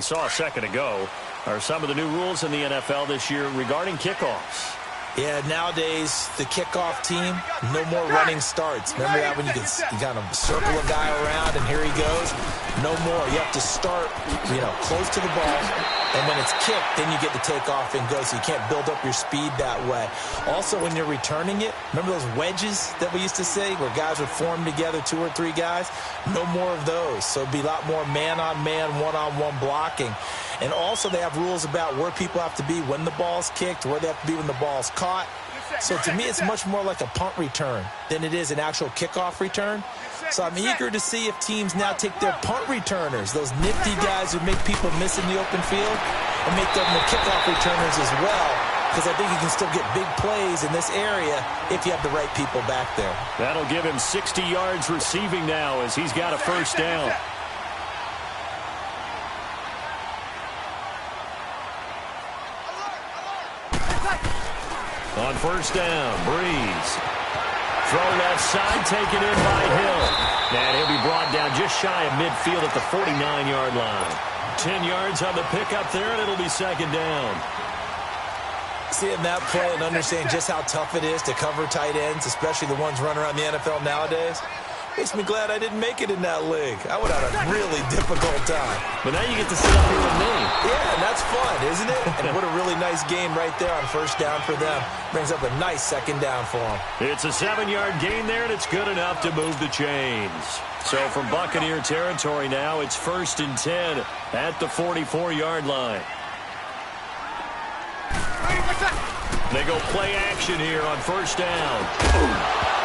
saw a second ago are some of the new rules in the NFL this year regarding kickoffs. Yeah, nowadays, the kickoff team, no more running starts. Remember that when you kind of circle a guy around and here he goes? No more. You have to start, close to the ball. And when it's kicked, then you get to take off and go, so you can't build up your speed that way. Also, when you're returning it, remember those wedges that we used to say where guys would form together, 2 or 3 guys? No more of those. So it'd be a lot more man-on-man, one-on-one blocking. And also they have rules about where people have to be when the ball's kicked, where they have to be when the ball's caught. So to me, it's much more like a punt return than it is an actual kickoff return. So I'm eager to see if teams now take their punt returners, those nifty guys who make people miss in the open field, and make them the kickoff returners as well, because I think you can still get big plays in this area if you have the right people back there. That'll give him 60 yards receiving now as he's got a first down. On first down, Breeze. Throw left side, taken in by Hill. And he'll be brought down just shy of midfield at the 49-yard line. 10 yards on the pickup there, and it'll be second down. Seeing that play and understanding just how tough it is to cover tight ends, especially the ones running around the NFL nowadays, makes me glad I didn't make it in that league. I would have had a really difficult time. But now you get to sit up here with me. Yeah, and that's fun, isn't it? And what a really nice gain right there on first down for them. Brings up a nice second down for them. It's a 7-yard gain there, and it's good enough to move the chains. So from Buccaneer territory now, it's 1st and 10 at the 44-yard line. They go play action here on first down.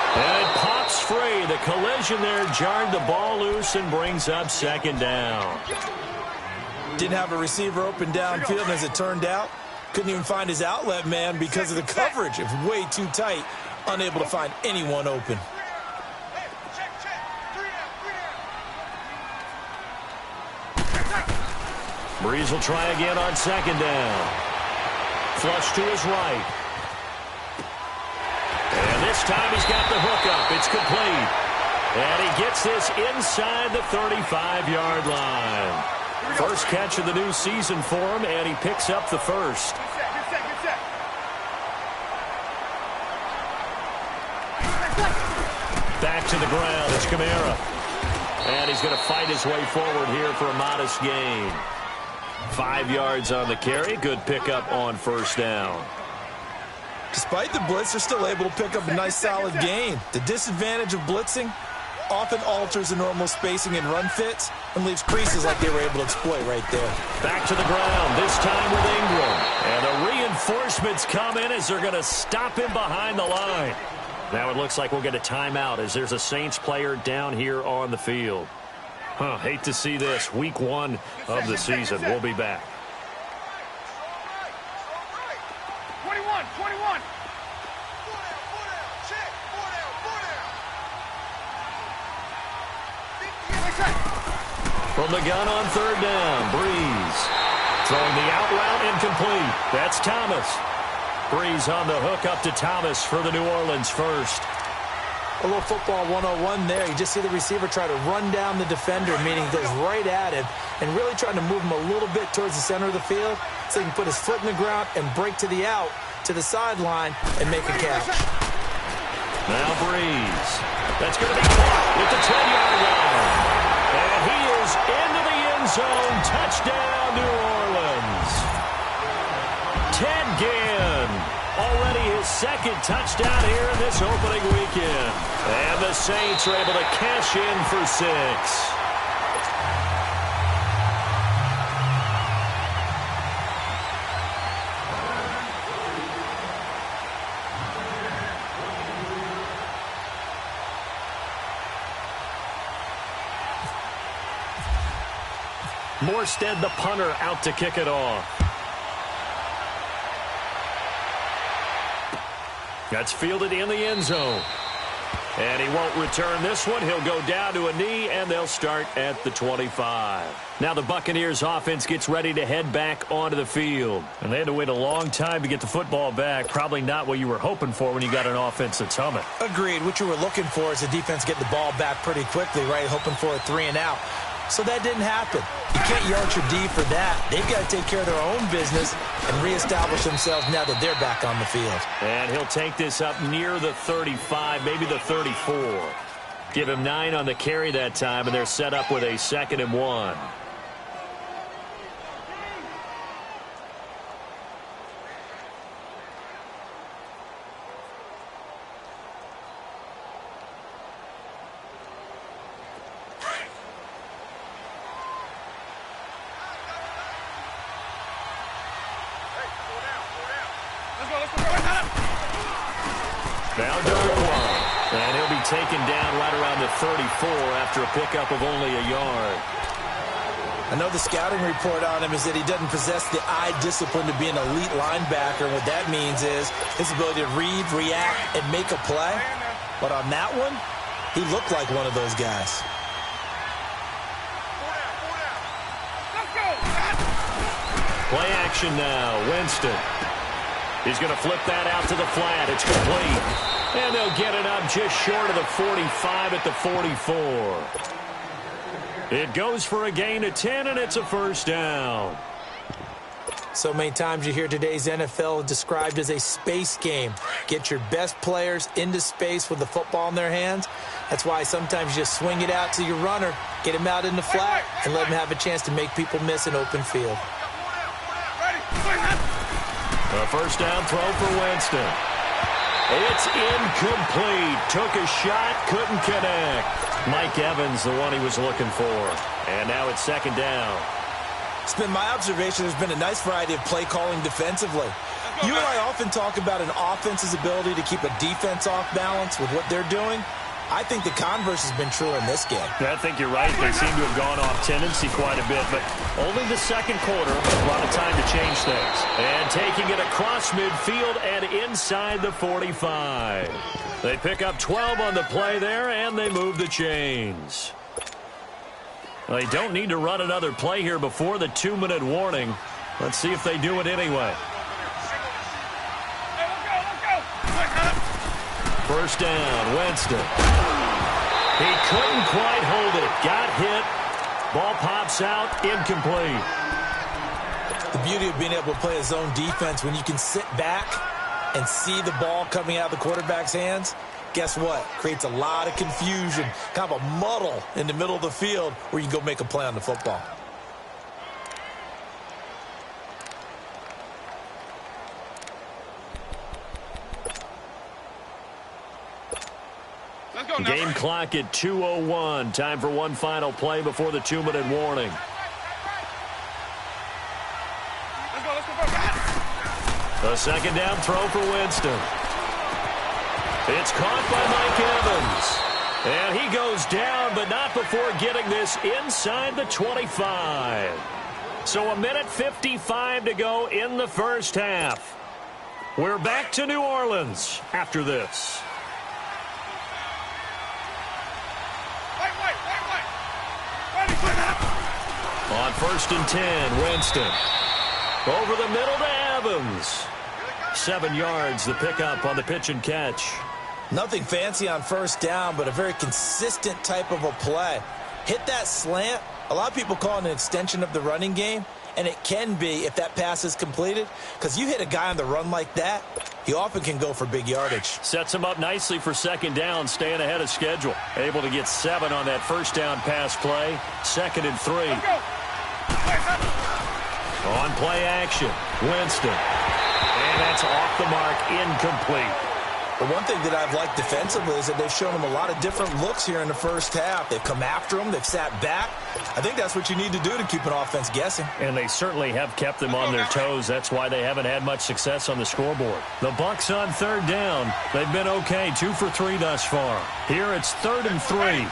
And it pops free. The collision there jarred the ball loose and brings up second down. Didn't have a receiver open downfield, and as it turned out, couldn't even find his outlet man because of the coverage. It was way too tight, unable to find anyone open. Breeze will try again on second down. Flush to his right. And this time he's got the hook up. It's complete. And he gets this inside the 35-yard line. First catch of the new season for him, and he picks up the first. Back to the ground. It's Kamara. And he's going to fight his way forward here for a modest gain. 5 yards on the carry. Good pickup on first down. Despite the blitz, they're still able to pick up a nice solid gain. The disadvantage of blitzing often alters the normal spacing and run fits and leaves creases like they were able to exploit right there. Back to the ground, this time with Ingram. And the reinforcements come in as they're going to stop him behind the line. Now it looks like we'll get a timeout as there's a Saints player down here on the field. Hate to see this. Week 1 of the season. We'll be back. 21. From the gun on third down, Breeze. Throwing the out route incomplete. That's Thomas. Breeze on the hook up to Thomas for the New Orleans first. A little football 101 there. You just see the receiver try to run down the defender, meaning he goes right at him, and really trying to move him a little bit towards the center of the field so he can put his foot in the ground and break to the out, to the sideline, and make a catch. Now Breeze. That's going to be caught with the 10-yard line. And he is into the end zone. Touchdown, New Orleans. Ted Ginn. Already his second touchdown here in this opening weekend. And the Saints are able to cash in for 6. Morstead, the punter, out to kick it off. That's fielded in the end zone. And he won't return this one. He'll go down to a knee, and they'll start at the 25. Now the Buccaneers offense gets ready to head back onto the field. And they had to wait a long time to get the football back. Probably not what you were hoping for when you got an offense that's humming. Agreed. What you were looking for is the defense get the ball back pretty quickly, right? Hoping for a 3 and out. So that didn't happen. You can't yell at your D for that. They've got to take care of their own business and reestablish themselves now that they're back on the field. And he'll take this up near the 35, maybe the 34. Give him 9 on the carry that time, and they're set up with a 2nd and 1. Now Darkwan, and he'll be taken down right around the 34 after a pickup of only a yard. I know the scouting report on him is that he doesn't possess the eye discipline to be an elite linebacker. What that means is his ability to read, react, and make a play. But on that one, he looked like one of those guys. Play action now. Winston. He's going to flip that out to the flat. It's complete. And they'll get it up just short of the 45 at the 44. It goes for a gain of 10, and it's a first down. So many times you hear today's NFL described as a space game. Get your best players into space with the football in their hands. That's why sometimes you just swing it out to your runner, get him out in the flat, and let him have a chance to make people miss an open field. A first down throw for Winston. It's incomplete. Took a shot, couldn't connect. Mike Evans, the one he was looking for. And now it's 2nd down. It's been my observation there's been a nice variety of play calling defensively. You and I often talk about an offense's ability to keep a defense off balance with what they're doing. I think the converse has been true in this game. I think you're right. They seem to have gone off tendency quite a bit, but only the second quarter, a lot of time to change things. And taking it across midfield and inside the 45. They pick up 12 on the play there, and they move the chains. They don't need to run another play here before the 2-minute warning. Let's see if they do it anyway. First down, Winston. He couldn't quite hold it. Got hit. Ball pops out, incomplete. The beauty of being able to play a zone defense when you can sit back and see the ball coming out of the quarterback's hands, guess what? Creates a lot of confusion, kind of a muddle in the middle of the field where you can go make a play on the football. Game clock at 2:01. Time for one final play before the 2-minute warning. A second down throw for Winston. It's caught by Mike Evans. And he goes down, but not before getting this inside the 25. So 1:55 to go in the first half. We're back to New Orleans after this. On 1st and 10, Winston. Over the middle to Evans. 7 yards, the pickup on the pitch and catch. Nothing fancy on first down, but a very consistent type of a play. Hit that slant. A lot of people call it an extension of the running game, and it can be if that pass is completed, because you hit a guy on the run like that, he often can go for big yardage. Sets him up nicely for second down, staying ahead of schedule. Able to get 7 on that first down pass play. 2nd and 3. On play action, Winston. And that's off the mark, incomplete. The one thing that I've liked defensively is that they've shown him a lot of different looks here in the first half. They've come after him. They've sat back. I think that's what you need to do to keep an offense guessing. And they certainly have kept them on their toes. That's why they haven't had much success on the scoreboard. The Bucs on 3rd down. They've been okay, 2 for 3 thus far. Here it's 3rd and 3.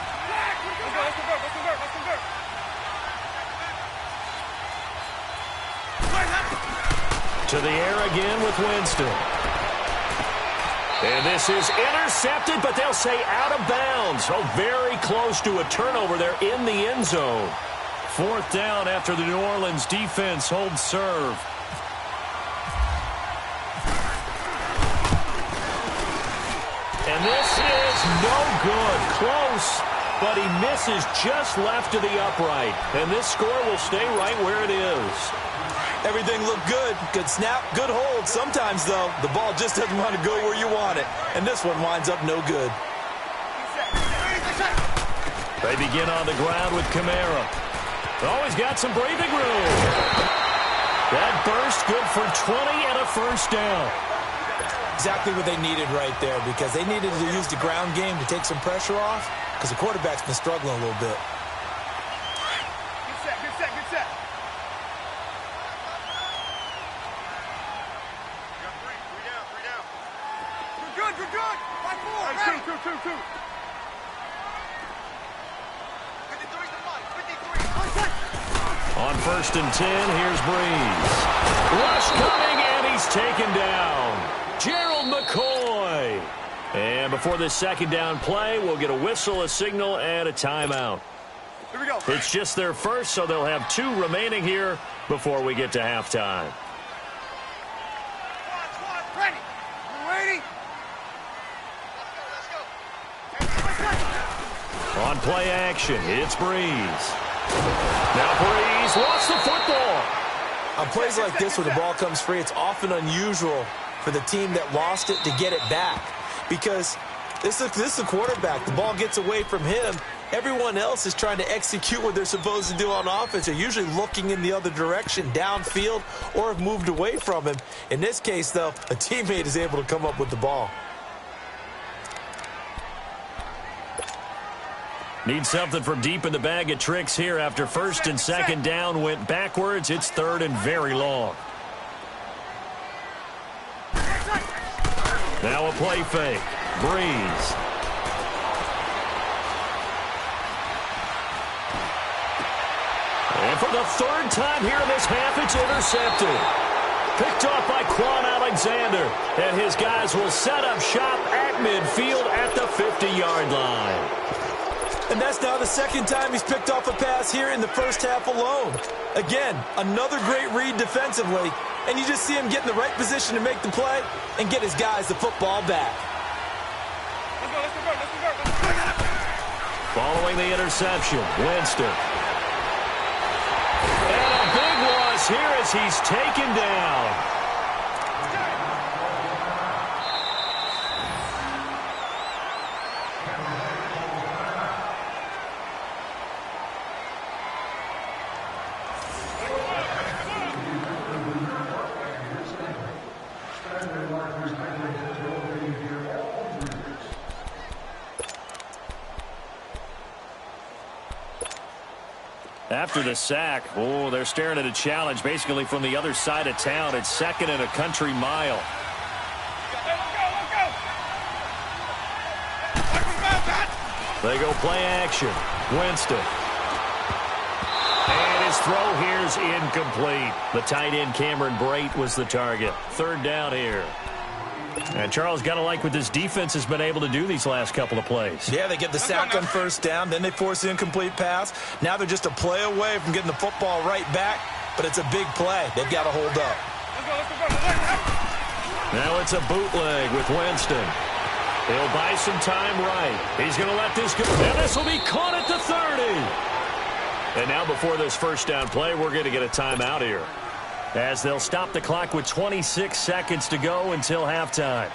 To the air again with Winston. And this is intercepted, but they'll say out of bounds. Oh, very close to a turnover there in the end zone. 4th down after the New Orleans defense holds serve. And this is no good. Close, but he misses just left of the upright. And this score will stay right where it is. Everything looked good. Good snap, good hold. Sometimes, though, the ball just doesn't want to go where you want it. And this one winds up no good. They begin on the ground with Kamara. Always got some breathing room. That burst good for 20 and a first down. Exactly what they needed right there, because they needed to use the ground game to take some pressure off, because the quarterback's been struggling a little bit. Good set, good set, good set. You got three down, three down. We're good. 5-4, right? Two. 53 to 5, 53. On 1st and 10, here's Breeze. Rush coming, and he's taken down. Gerald McCoy. And before this second down play, we'll get a whistle, a signal, and a timeout. Here we go. It's just their first, so they'll have 2 remaining here before we get to halftime. Squad, ready. You ready? Let's go. On play action, it's Breeze. Now Breeze lost the football. On plays like this, when the ball comes free, it's often unusual for the team that lost it to get it back, because this is a quarterback. The ball gets away from him. Everyone else is trying to execute what they're supposed to do on offense. They're usually looking in the other direction, downfield, or have moved away from him. In this case, though, a teammate is able to come up with the ball. Need something from deep in the bag of tricks here after 1st and 2nd down went backwards. It's 3rd and very long. Now a play fake. Breeze. And for the 3rd time here in this half, it's intercepted. Picked off by Quan Alexander. And his guys will set up shop at midfield at the 50-yard line. And that's now the 2nd time he's picked off a pass here in the first half alone. Again, another great read defensively, and you just see him get in the right position to make the play and get his guys the football back. Let's go. Following the interception, Winston. And a big loss here as he's taken down. After the sack, they're staring at a challenge basically from the other side of town. It's 2nd and a country mile. They go play action. Winston. And his throw here's incomplete. The tight end Cameron Brate was the target. 3rd down here. And Charles, got to like what this defense has been able to do these last couple of plays. Yeah, they get the sack on 1st down, then they force the incomplete pass. Now they're just a play away from getting the football right back, but it's a big play. They've got to hold up. Now it's a bootleg with Winston. He'll buy some time right. He's going to let this go. And this will be caught at the 30. And now before this first down play, we're going to get a timeout here, as they'll stop the clock with 26 seconds to go until halftime.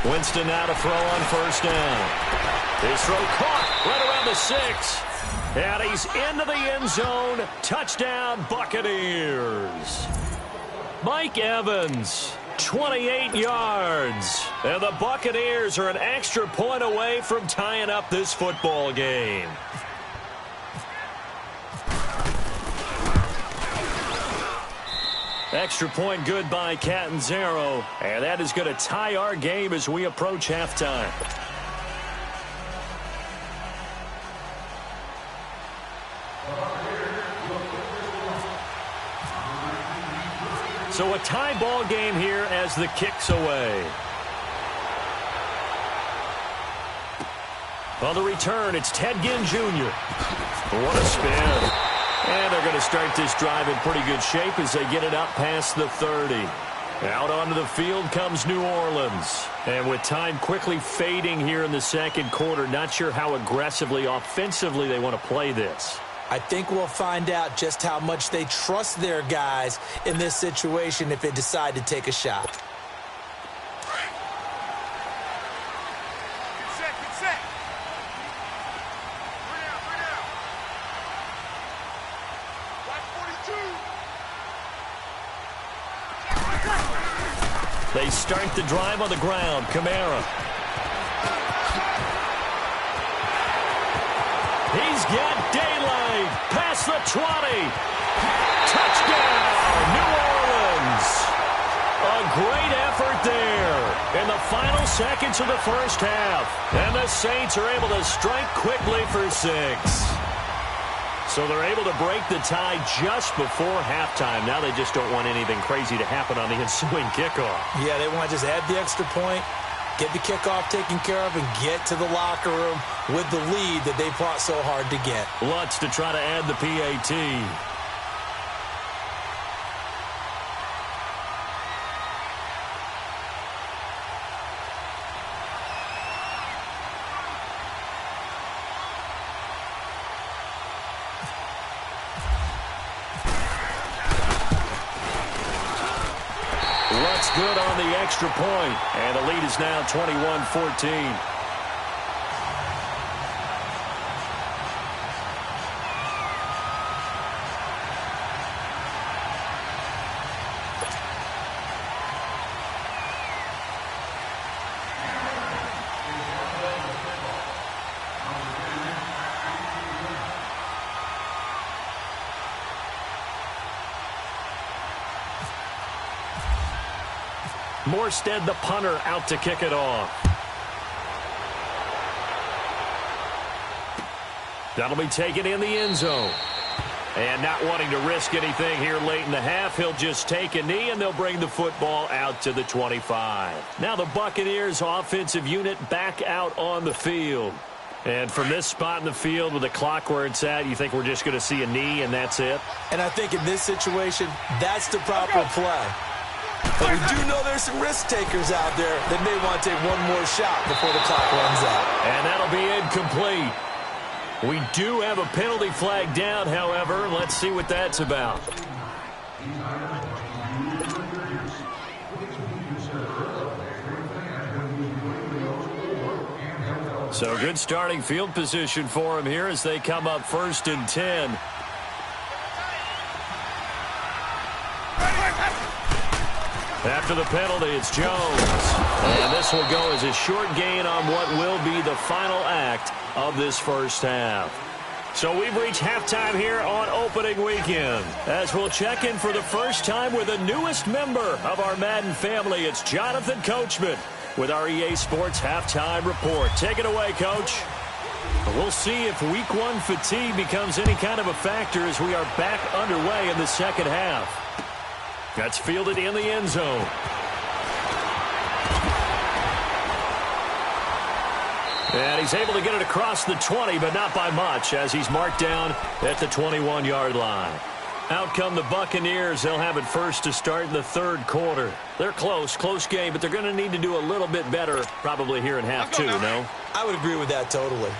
Winston now to throw on 1st down. His throw caught right around the 6. And he's into the end zone. Touchdown, Buccaneers. Mike Evans, 28 yards. And the Buccaneers are an extra point away from tying up this football game. Extra point good by Catanzaro. And that is going to tie our game as we approach halftime. So a tie ball game here as the kick's away. On the return, it's Ted Ginn Jr. What a spin. And they're going to start this drive in pretty good shape as they get it up past the 30. Out onto the field comes New Orleans. And with time quickly fading here in the second quarter, not sure how aggressively, offensively they want to play this. I think we'll find out just how much they trust their guys in this situation if they decide to take a shot. Get set, get set. Bring out, bring out. Watch 42. They start the drive on the ground. Kamara. He's got daylight past the 20. Touchdown, New Orleans. A great effort there in the final seconds of the first half. And the Saints are able to strike quickly for 6. So they're able to break the tie just before halftime. Now they just don't want anything crazy to happen on the ensuing kickoff. Yeah, they want to just add the extra point, get the kickoff taken care of, and get to the locker room with the lead that they fought so hard to get. Lutz to try to add the PAT. Lutz good on the extra point, and the lead is now 21-14. Morstead, the punter, out to kick it off. That'll be taken in the end zone. And not wanting to risk anything here late in the half, he'll just take a knee, and they'll bring the football out to the 25. Now the Buccaneers offensive unit back out on the field. And from this spot in the field with the clock where it's at, you think we're just going to see a knee and that's it? And I think in this situation, that's the proper play. But we do know there's some risk takers out there that may want to take one more shot before the clock runs out. And that'll be incomplete. We do have a penalty flag down, however. Let's see what that's about. So good starting field position for him here as they come up 1st and 10. After the penalty, it's Jones. And this will go as a short gain on what will be the final act of this first half. So we've reached halftime here on opening weekend. As we'll check in for the first time with the newest member of our Madden family, it's Jonathan Coachman with our EA Sports Halftime Report. Take it away, Coach. We'll see if Week 1 fatigue becomes any kind of a factor as we are back underway in the second half. That's fielded in the end zone. And he's able to get it across the 20, but not by much, as he's marked down at the 21-yard line. Out come the Buccaneers. They'll have it first to start in the third quarter. They're close game, but they're going to need to do a little bit better probably here in half two, no? I would agree with that totally.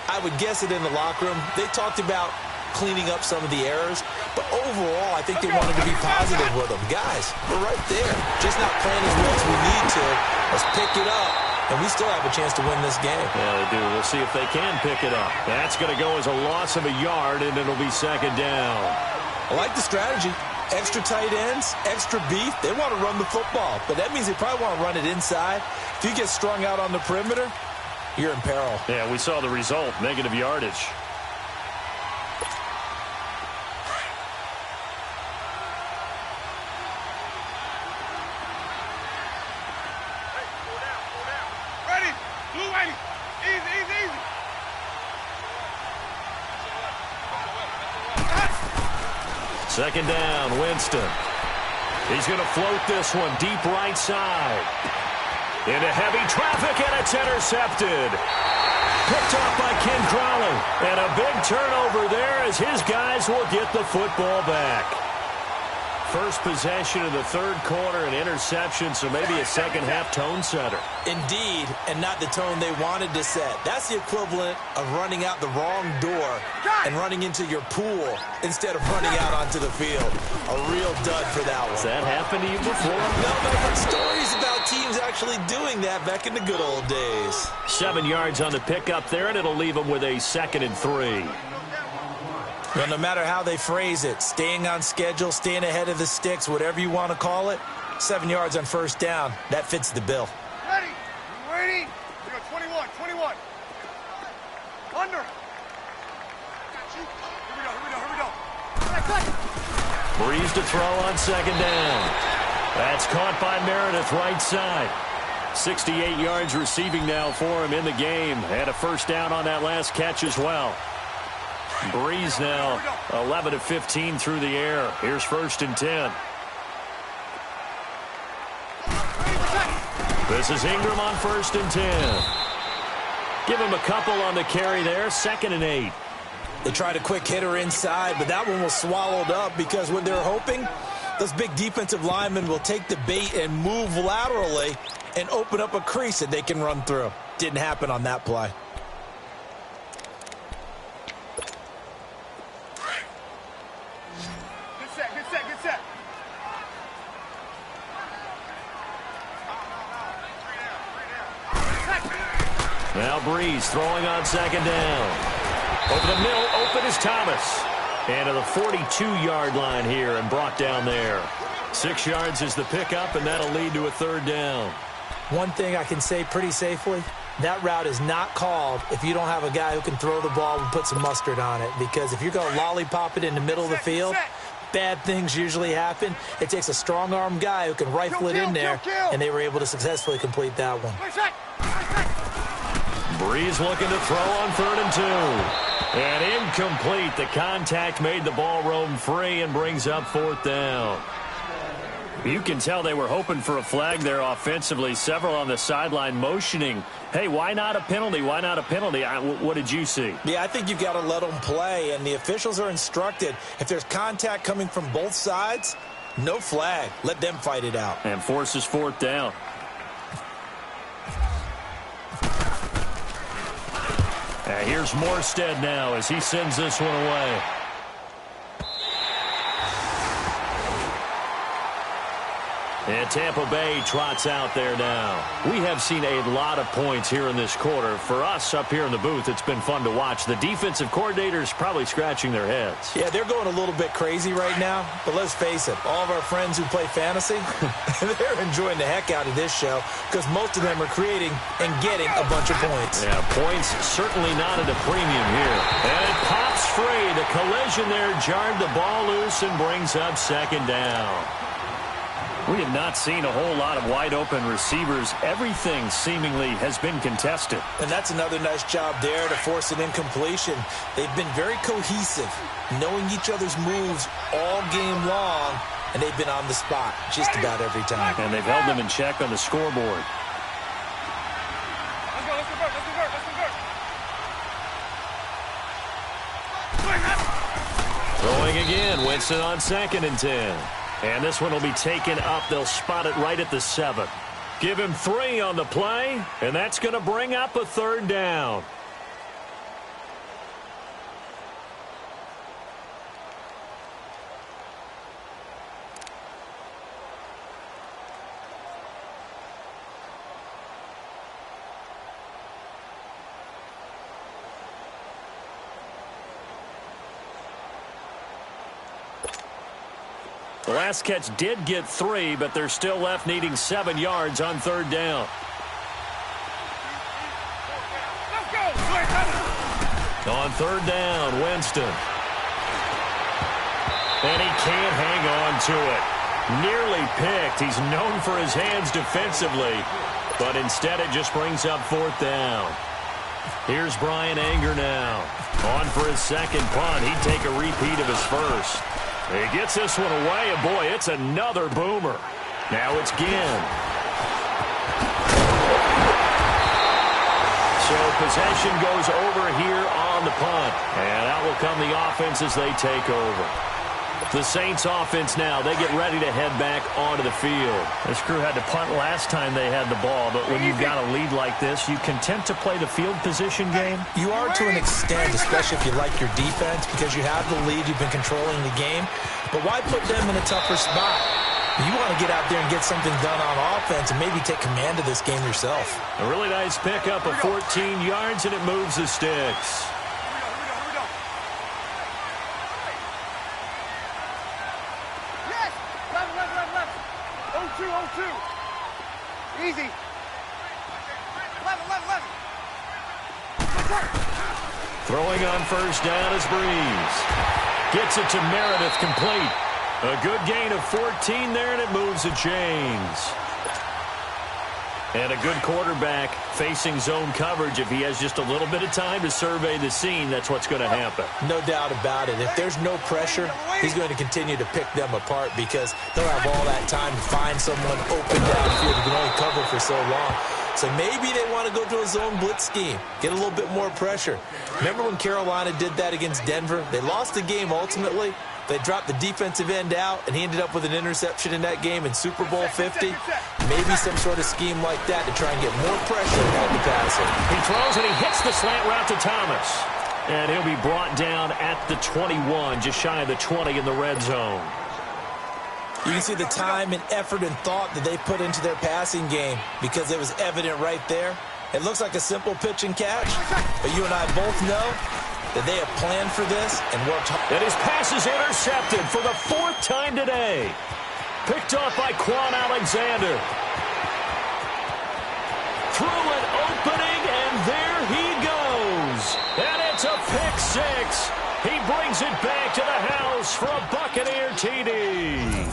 I would guess it in the locker room. They talked about cleaning up some of the errors, but overall, I think they wanted to be positive with them. Guys, we're right there. Just not playing as well as we need to. Let's pick it up, and we still have a chance to win this game. Yeah, they do. We'll see if they can pick it up. That's going to go as a loss of a yard, and it'll be second down. I like the strategy. Extra tight ends, extra beef. They want to run the football, but that means they probably want to run it inside. If you get strung out on the perimeter, you're in peril. Yeah, we saw the result, negative yardage. Second down, Winston. He's going to float this one deep right side. Into heavy traffic, and it's intercepted. Picked off by Ken Crawley. And a big turnover there as his guys will get the football back. First possession of the third quarter, an interception, so maybe a second-half tone setter. Indeed, and not the tone they wanted to set. That's the equivalent of running out the wrong door and running into your pool instead of running out onto the field. A real dud for that one. Has that happened to you before? No, but I've heard stories about teams actually doing that back in the good old days. 7 yards on the pickup there, and it'll leave them with a 2nd and 3. Well, no matter how they phrase it, staying on schedule, staying ahead of the sticks, whatever you want to call it, 7 yards on first down, that fits the bill. Ready? You ready? We go 21, 21. Under. Here we go. Breeze to throw on 2nd down. That's caught by Meredith right side. 68 yards receiving now for him in the game. Had a first down on that last catch as well. Breeze now 11 of 15 through the air. Here's 1st and 10. This is Ingram on 1st and 10. Give him a couple on the carry there. 2nd and 8. They tried a quick hitter inside, but that one was swallowed up because what they're hoping, those big defensive linemen will take the bait and move laterally and open up a crease that they can run through. Didn't happen on that play. Good set. Now Breeze throwing on 2nd down. Over the middle, open is Thomas. And to the 42-yard line here and brought down there. 6 yards is the pickup, and that'll lead to a 3rd down. One thing I can say pretty safely, that route is not called if you don't have a guy who can throw the ball and put some mustard on it. Because if you're going to lollipop it in the middle of the field, bad things usually happen. It takes a strong-arm guy who can rifle it in there, and they were able to successfully complete that one. Breeze looking to throw on 3rd and 2. And incomplete. The contact made the ball roam free and brings up 4th down. You can tell they were hoping for a flag there offensively. Several on the sideline motioning, hey, why not a penalty? Why not a penalty? What did you see? Yeah, I think you've got to let them play, and the officials are instructed. If there's contact coming from both sides, no flag. Let them fight it out. And forces 4th down. Here's Morstead now as he sends this one away. And Tampa Bay trots out there now. We have seen a lot of points here in this quarter. For us up here in the booth, it's been fun to watch. The defensive coordinators probably scratching their heads. Yeah, they're going a little bit crazy right now. But let's face it, all of our friends who play fantasy, they're enjoying the heck out of this show because most of them are creating and getting a bunch of points. Yeah, points certainly not at a premium here. And it pops free. The collision there jarred the ball loose and brings up 2nd down. We have not seen a whole lot of wide-open receivers. Everything seemingly has been contested. And that's another nice job there to force an incompletion. They've been very cohesive, knowing each other's moves all game long, and they've been on the spot just about every time. And they've held them in check on the scoreboard. Throwing again, Winston on 2nd and 10. And this one will be taken up. They'll spot it right at the 7. Give him 3 on the play, and that's going to bring up a 3rd down. The last catch did get 3, but they're still left needing 7 yards on 3rd down. On 3rd down, Winston. And he can't hang on to it. Nearly picked. He's known for his hands defensively, but instead it just brings up 4th down. Here's Brian Anger now. On for his 2nd punt. He'd take a repeat of his first. He gets this one away, and boy, it's another boomer. Now it's Ginn. So possession goes over here on the punt. And out will come the offense as they take over. The Saints offense now, they get ready to head back onto the field. This crew had to punt last time they had the ball, but when you've got a lead like this, you content to play the field position game? You are to an extent, especially if you like your defense, because you have the lead, you've been controlling the game. But why put them in a tougher spot? You want to get out there and get something done on offense and maybe take command of this game yourself. A really nice pickup of 14 yards, and it moves the sticks. Easy. 11. Throwing on first down is Breeze. Gets it to Meredith, complete. A good gain of 14 there, and it moves the chains. And a good quarterback facing zone coverage. If he has just a little bit of time to survey the scene, that's what's going to happen. No doubt about it. If there's no pressure, he's going to continue to pick them apart because they'll have all that time to find someone open downfield who can only cover for so long. So maybe they want to go to a zone blitz scheme, get a little bit more pressure. Remember when Carolina did that against Denver? They lost the game ultimately. They dropped the defensive end out, and he ended up with an interception in that game in Super Bowl 50. Maybe some sort of scheme like that to try and get more pressure at the passer. He throws, and he hits the slant route to Thomas. And he'll be brought down at the 21, just shy of the 20 in the red zone. You can see the time and effort and thought that they put into their passing game because it was evident right there. It looks like a simple pitch and catch, but you and I both know that they have planned for this and worked hard. And his pass is intercepted for the 4th time today. Picked off by Quan Alexander. Through an opening, and there he goes. And it's a pick six. He brings it back to the house for a Buccaneer TD.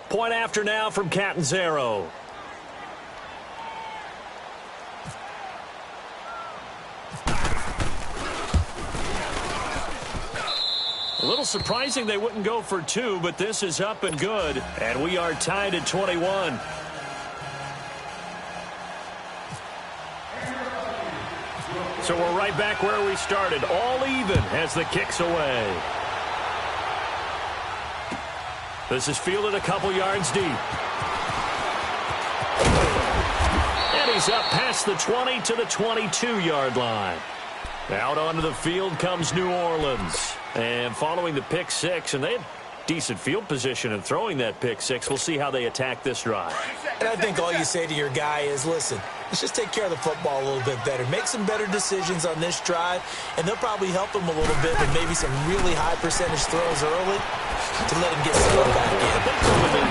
Point after now from Catanzaro. A little surprising they wouldn't go for 2, but this is up and good. And we are tied at 21. So we're right back where we started. All even as the kick's away. This is fielded a couple yards deep. And he's up past the 20 to the 22-yard line. Out onto the field comes New Orleans. And following the pick six, and they had decent field position in throwing that pick six. We'll see how they attack this drive. And I think all you say to your guy is, listen, let's just take care of the football a little bit better. Make some better decisions on this drive, and they'll probably help them a little bit with maybe some really high percentage throws early to let him get settled back in.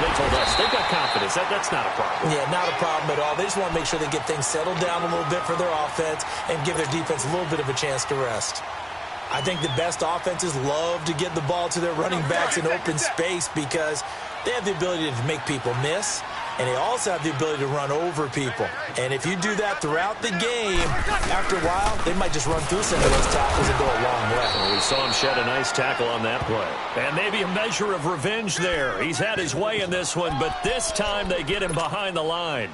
They told us they've got confidence. That's not a problem. Yeah, not a problem at all. They just want to make sure they get things settled down a little bit for their offense and give their defense a little bit of a chance to rest. I think the best offenses love to get the ball to their running backs in open space because they have the ability to make people miss, and they also have the ability to run over people. And if you do that throughout the game, after a while, they might just run through some of those tackles and go a long way. Well, we saw him shed a nice tackle on that play. And maybe a measure of revenge there. He's had his way in this one, but this time they get him behind the line.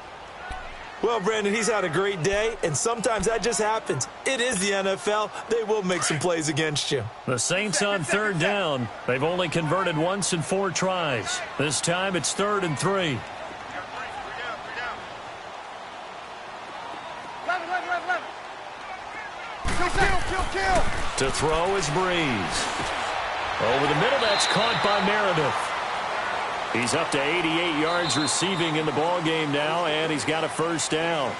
Well, Brandon, he's had a great day, and sometimes that just happens. It is the NFL. They will make some plays against you. The Saints on 3rd down. They've only converted once in 4 tries. This time it's 3rd and 3. Kill. To throw is Breeze. Over the middle, that's caught by Meredith. He's up to 88 yards receiving in the ballgame now, and he's got a 1st down.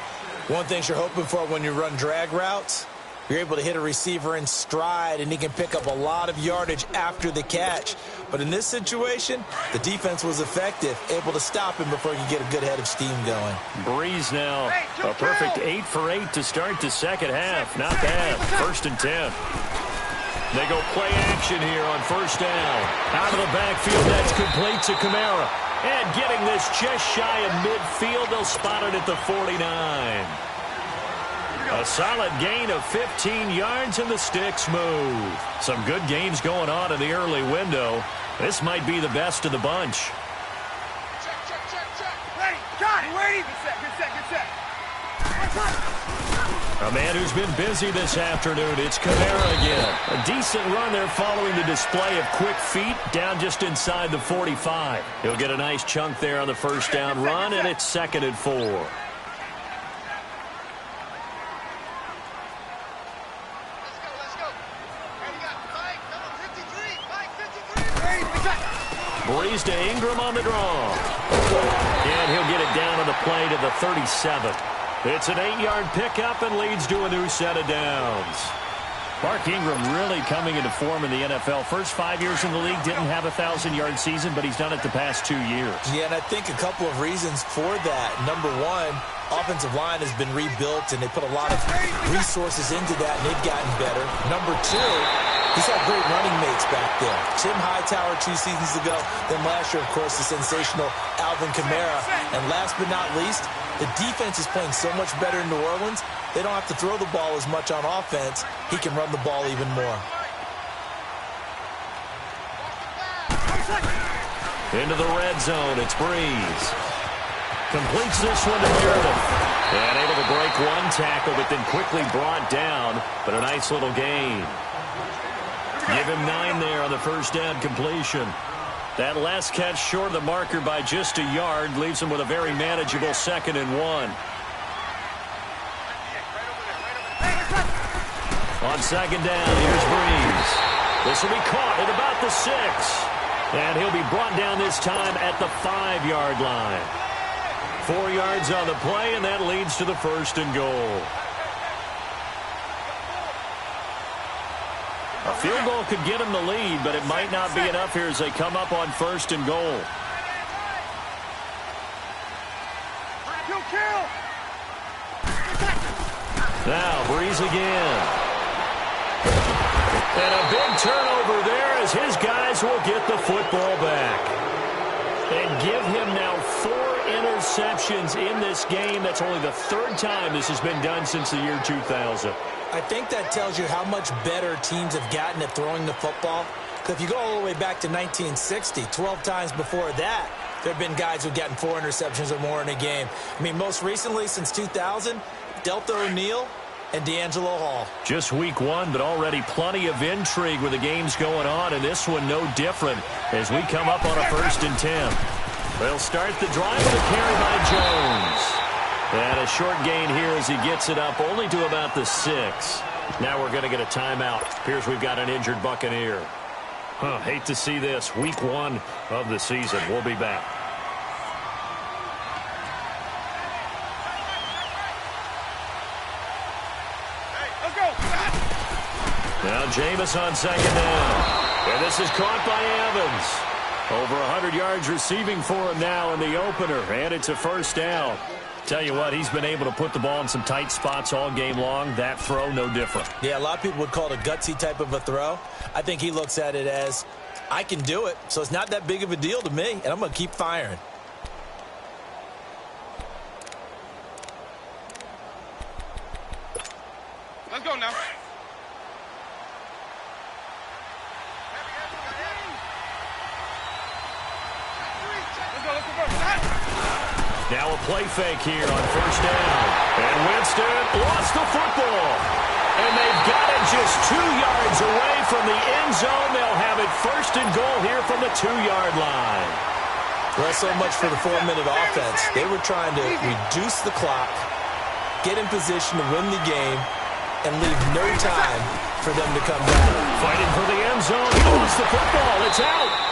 One thing you're hoping for when you run drag routes, you're able to hit a receiver in stride, and he can pick up a lot of yardage after the catch. But in this situation, the defense was effective, able to stop him before he could get a good head of steam going. Breeze now, a perfect 8 for 8 to start the second half. Not bad. 1st and 10. They go play action here on first down. Out of the backfield, that's complete to Kamara. And getting this just shy of midfield, they'll spot it at the 49. A solid gain of 15 yards, and the sticks move. Some good games going on in the early window. This might be the best of the bunch. Check. Ready. Got it. Ready. Good set. A man who's been busy this afternoon, it's Kamara again. A decent run there following the display of quick feet down just inside the 45. He'll get a nice chunk there on the first down run, and it's 2nd and 4. Let's go. Ready, got Mike, number 53. Breeze to Ingram on the draw. And he'll get it down on the play to the 37. It's an 8-yard pickup and leads to a new set of downs. Mark Ingram really coming into form in the NFL. First 5 years in the league, didn't have a 1,000-yard season, but he's done it the past 2 years. Yeah, and I think a couple of reasons for that. Number one, offensive line has been rebuilt, and they put a lot of resources into that, and they've gotten better. Number two, he's had great running mates back there. Tim Hightower 2 seasons ago, then last year, of course, the sensational Alvin Kamara. And last but not least, the defense is playing so much better in New Orleans, they don't have to throw the ball as much on offense. He can run the ball even more. Into the red zone, it's Breeze. Completes this one to Meredith. And able to break one tackle, but then quickly brought down. But a nice little gain. Give him 9 there on the first down completion. That last catch short of the marker by just a yard leaves him with a very manageable 2nd and 1. On second down, here's Breeze. This will be caught at about the 6. And he'll be brought down this time at the 5-yard line. 4 yards on the play, and that leads to the 1st and goal. A field goal could get him the lead, but it might not be enough here as they come up on 1st and goal. Kill. Now, Breeze again. And a big turnover there as his guys will get the football back. And give him now 4 interceptions in this game. That's only the 3rd time this has been done since the year 2000. I think that tells you how much better teams have gotten at throwing the football. Because if you go all the way back to 1960, 12 times before that, there have been guys who've gotten 4 interceptions or more in a game. I mean, most recently, since 2000, Delta O'Neal and D'Angelo Hall. Just week 1, but already plenty of intrigue with the games going on, and this one no different as we come up on a 1st and 10. They'll start the drive with a carry by Jones. And a short gain here as he gets it up only to about the 6. Now we're going to get a timeout. Appears we've got an injured Buccaneer. Hate to see this. Week 1 of the season. We'll be back. Let's go. Now Jameis on second down. And this is caught by Evans. Over 100 yards receiving for him now in the opener. And it's a 1st down. Tell you what, he's been able to put the ball in some tight spots all game long. That throw, no different. Yeah, a lot of people would call it a gutsy type of a throw. I think he looks at it as, I can do it, so it's not that big of a deal to me, and I'm going to keep firing. Let's go now. Now a play fake here on 1st down. And Winston lost the football. And they've got it just 2 yards away from the end zone. They'll have it 1st and goal here from the 2-yard line. Well, so much for the 4-minute offense. They were trying to reduce the clock, get in position to win the game, and leave no time for them to come back. Fighting for the end zone. He lost the football. It's out.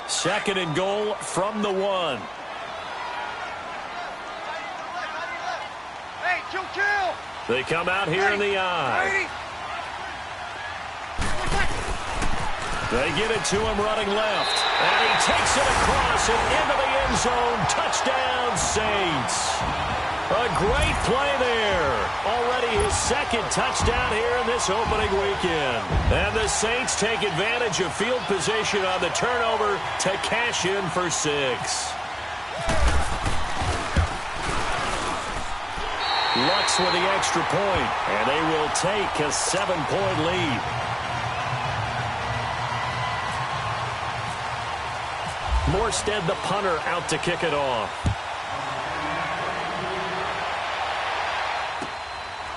Second and goal from the 1. Hey, kill. They come out here in the eye. They get it to him running left. And he takes it across and into the end zone. Touchdown, Saints. A great play there. Already his second touchdown here in this opening weekend. And the Saints take advantage of field position on the turnover to cash in for 6. Lux with the extra point, and they will take a 7-point lead. Morstead, the punter, out to kick it off.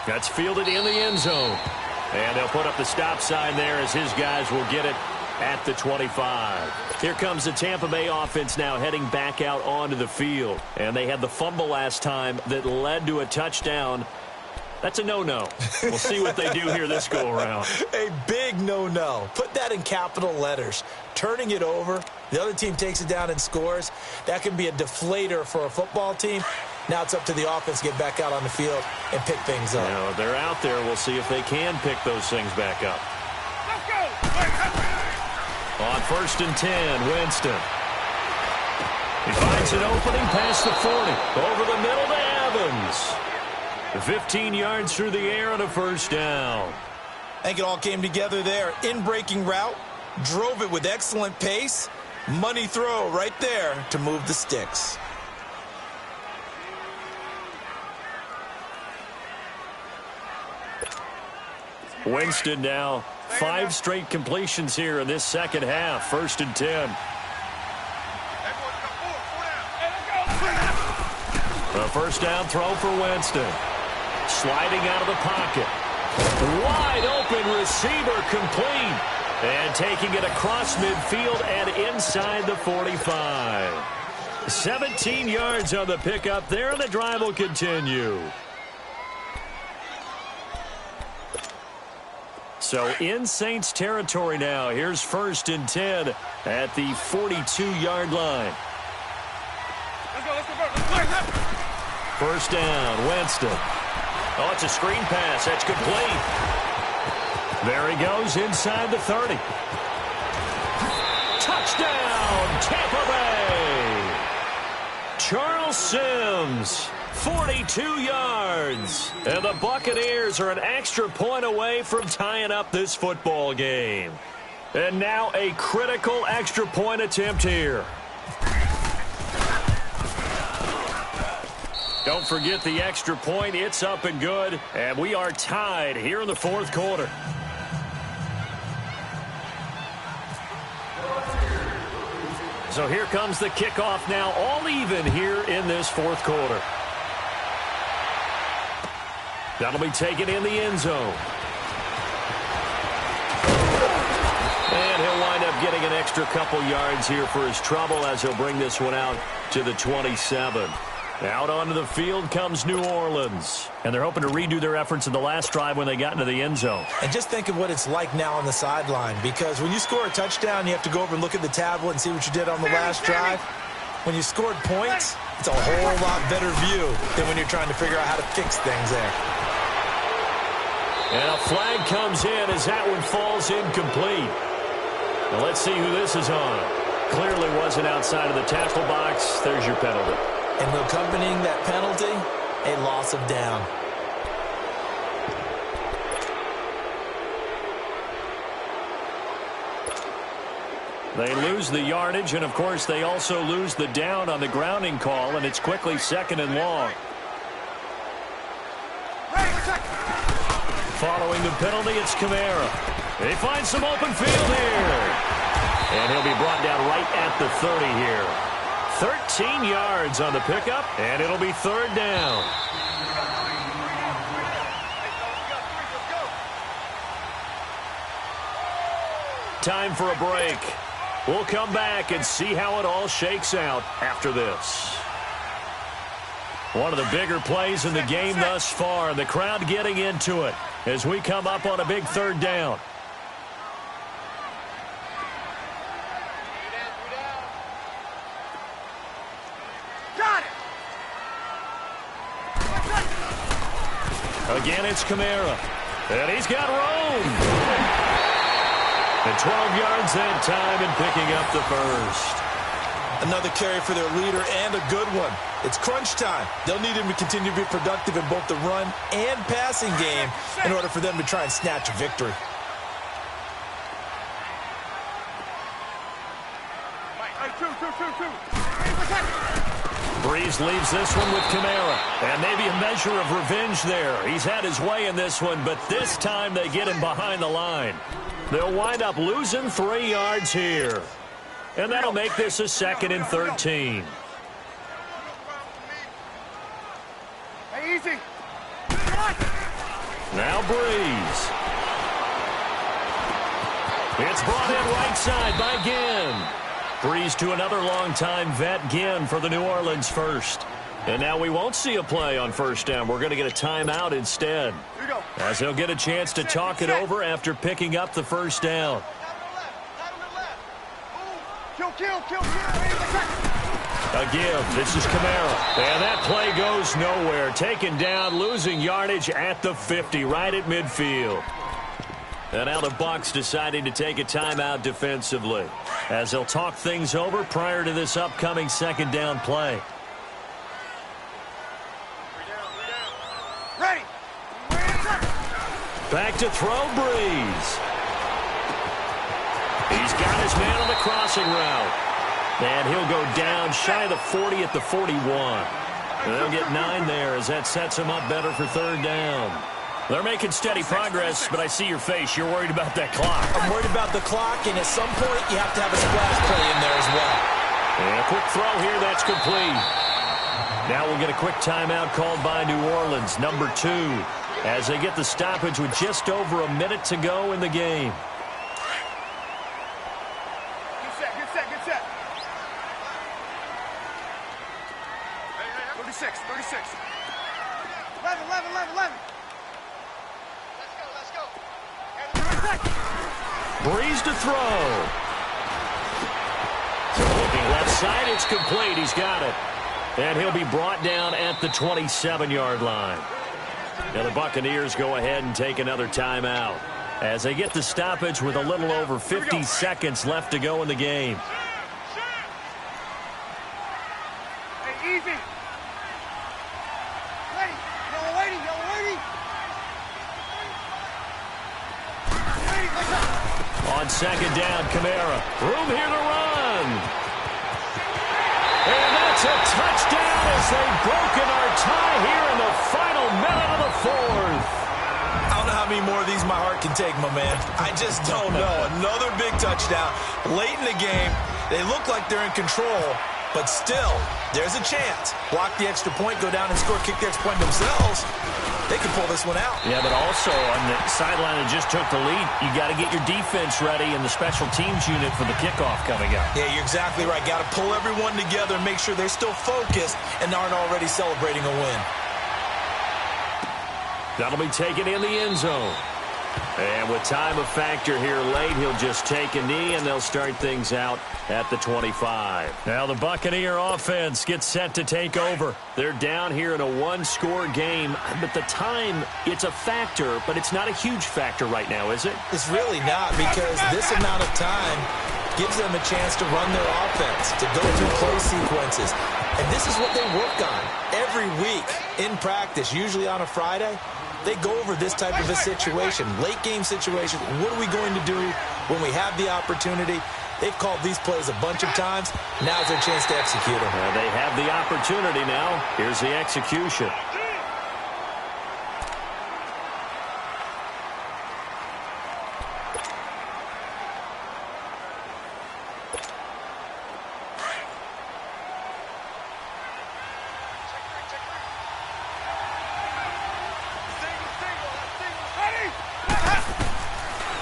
That's fielded in the end zone. And they'll put up the stop sign there as his guys will get it at the 25. Here comes the Tampa Bay offense now heading back out onto the field. And they had the fumble last time that led to a touchdown. That's a no-no. We'll see what they do here this go-around. A big no-no. Put that in capital letters. Turning it over, the other team takes it down and scores. That can be a deflator for a football team. Now it's up to the offense to get back out on the field and pick things up. If they're out there, we'll see if they can pick those things back up. Let's go! On 1st and 10, Winston. He finds an opening past the 40. Over the middle to Evans. 15 yards through the air and a first down. I think it all came together there. In-breaking route, drove it with excellent pace. Money throw right there to move the sticks. Winston now 5 straight completions here in this second half. 1st and 10. A first down throw for Winston. Sliding out of the pocket. Wide open receiver complete. And taking it across midfield and inside the 45. 17 yards on the pickup there, and the drive will continue. So in Saints territory now. Here's 1st and 10 at the 42-yard line. Let's go. First down, Winston. Oh, it's a screen pass. That's complete. There he goes inside the 30. Touchdown, Tampa Bay. Charles Sims, 42 yards. And the Buccaneers are an extra point away from tying up this football game. And now a critical extra point attempt here. Don't forget the extra point. It's up and good. And we are tied here in the 4th quarter. So here comes the kickoff now, all even here in this 4th quarter. That'll be taken in the end zone. And he'll wind up getting an extra couple yards here for his trouble as he'll bring this one out to the 27. Out onto the field comes New Orleans. And they're hoping to redo their efforts in the last drive when they got into the end zone. And just think of what it's like now on the sideline. Because when you score a touchdown, you have to go over and look at the tablet and see what you did on the last drive. When you scored points, it's a whole lot better view than when you're trying to figure out how to fix things there. And a flag comes in as that one falls incomplete. Now let's see who this is on. Clearly wasn't outside of the tackle box. There's your penalty. And accompanying that penalty, a loss of down. They lose the yardage, and of course they also lose the down on the grounding call, and it's quickly 2nd and long. Following the penalty, it's Kamara. They find some open field here. And he'll be brought down right at the 30 here. 13 yards on the pickup, and it'll be 3rd down. Time for a break. We'll come back and see how it all shakes out after this. One of the bigger plays in the game thus far, and the crowd getting into it as we come up on a big 3rd down. Again, it's Kamara. And he's got room. And 12 yards that time and picking up the first. Another carry for their leader and a good one. It's crunch time. They'll need him to continue to be productive in both the run and passing game in order for them to try and snatch a victory. Breeze leaves this one with Kamara. And maybe a measure of revenge there. He's had his way in this one, but this time they get him behind the line. They'll wind up losing 3 yards here. And that'll make this a 2nd and 13. Hey, easy. Now Breeze. It's brought in right side by Ginn. Breeze to another longtime vet, Ginn, for the New Orleans first. And now we won't see a play on first down. We're going to get a timeout instead, as he'll get a chance to talk it over after picking up the first down. A give. This is Kamara. And that play goes nowhere. Taken down, losing yardage at the 50, right at midfield. And now the Bucs deciding to take a timeout defensively, as they'll talk things over prior to this upcoming 2nd down play. Ready. Back to throw, Breeze. He's got his man on the crossing route. And he'll go down shy of the 40 at the 41. And they'll get 9 there as that sets him up better for 3rd down. They're making steady progress, but I see your face. You're worried about that clock. I'm worried about the clock, and at some point you have to have a splash play in there as well. And a quick throw here, that's complete. Now we'll get a quick timeout called by New Orleans, number 2, as they get the stoppage with just over a minute to go in the game. Get set. 36. 11. Let's go. Breeze to throw. Looking left side, it's complete. He's got it. And he'll be brought down at the 27-yard line. Now the Buccaneers go ahead and take another timeout, as they get the stoppage with a little over 50 seconds left to go in the game. Hey, easy. Yellow lady. On 2nd down, Kamara. Room here to run. And that's a touchdown as they've broken our tie here in the final minute of the 4th. I don't know how many more of these my heart can take, my man. I just don't know. Another big touchdown late in the game. They look like they're in control, but still, there's a chance. Block the extra point, go down and score, kick the extra point themselves. They can pull this one out. Yeah, but also on the sideline that just took the lead, you got to get your defense ready and the special teams unit for the kickoff coming up. Yeah, you're exactly right. Got to pull everyone together and make sure they're still focused and aren't already celebrating a win. That'll be taken in the end zone. And with time a factor here late, he'll just take a knee, and they'll start things out at the 25. Now the Buccaneer offense gets set to take over. They're down here in a one-score game, but the time, it's a factor, but it's not a huge factor right now, is it? It's really not, because this amount of time gives them a chance to run their offense, to go through play sequences. And this is what they work on every week in practice, usually on a Friday. They go over this type of a situation, late game situation. What are we going to do when we have the opportunity? They've called these plays a bunch of times. Now's their chance to execute them. They have the opportunity now. Here's the execution.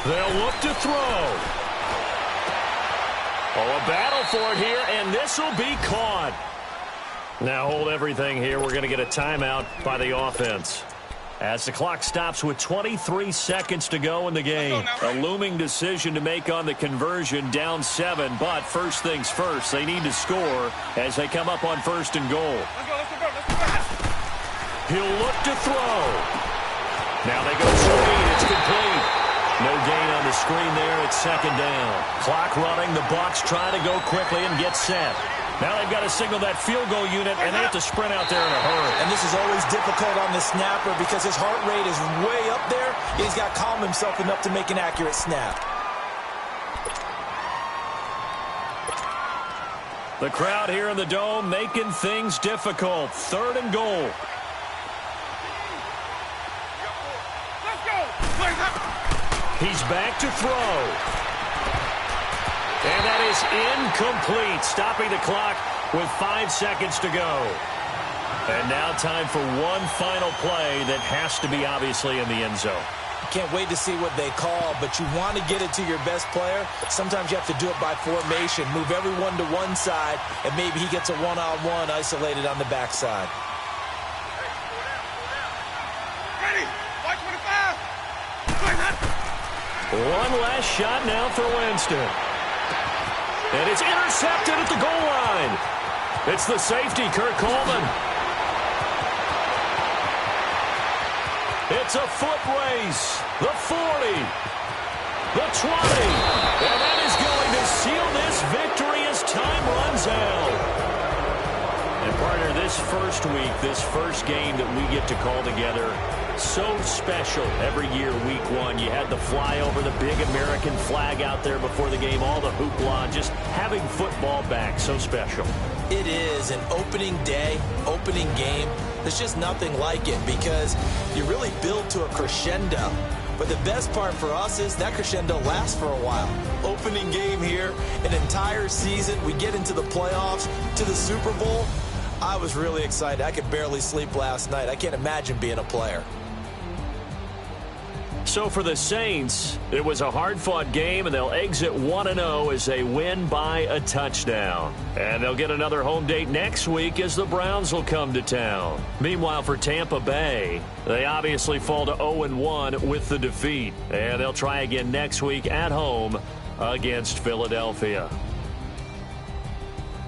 They'll look to throw. Oh, a battle for it here, and this will be caught. Now hold everything here. We're going to get a timeout by the offense, as the clock stops with 23 seconds to go in the game. A looming decision to make on the conversion, down 7, but first things first, they need to score as they come up on 1st and goal. He'll look to throw. Now they go screen. It's complete. No gain on the screen there. It's second down. Clock running. The Bucs trying to go quickly and get set. Now they've got to signal that field goal unit, and they have to sprint out there in a hurry. And this is always difficult on the snapper because his heart rate is way up there. He's got to calm himself enough to make an accurate snap. The crowd here in the Dome making things difficult. Third and goal. He's back to throw. And that is incomplete, stopping the clock with 5 seconds to go. And now time for one final play that has to be obviously in the end zone. Can't wait to see what they call, but you want to get it to your best player. Sometimes you have to do it by formation. Move everyone to one side, and maybe he gets a one-on-one isolated on the backside. Ready? White 25. One last shot now for Winston. And it's intercepted at the goal line. It's the safety, Kurt Coleman. It's a foot race. The 40. The 20. And that is going to seal this victory as time runs out. And partner, this first week, this first game that we get to call together, so special every year, week one. You had the flyover, the big American flag out there before the game, all the hoopla, just having football back, so special. It is an opening day, opening game. There's just nothing like it because you really build to a crescendo. But the best part for us is that crescendo lasts for a while. Opening game here, an entire season. We get into the playoffs, to the Super Bowl. I was really excited. I could barely sleep last night. I can't imagine being a player. So for the Saints, it was a hard-fought game, and they'll exit 1-0 as they win by a touchdown. And they'll get another home date next week as the Browns will come to town. Meanwhile, for Tampa Bay, they obviously fall to 0-1 with the defeat. And they'll try again next week at home against Philadelphia.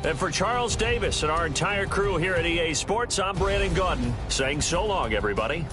And for Charles Davis and our entire crew here at EA Sports, I'm Brandon Gaudin saying so long, everybody.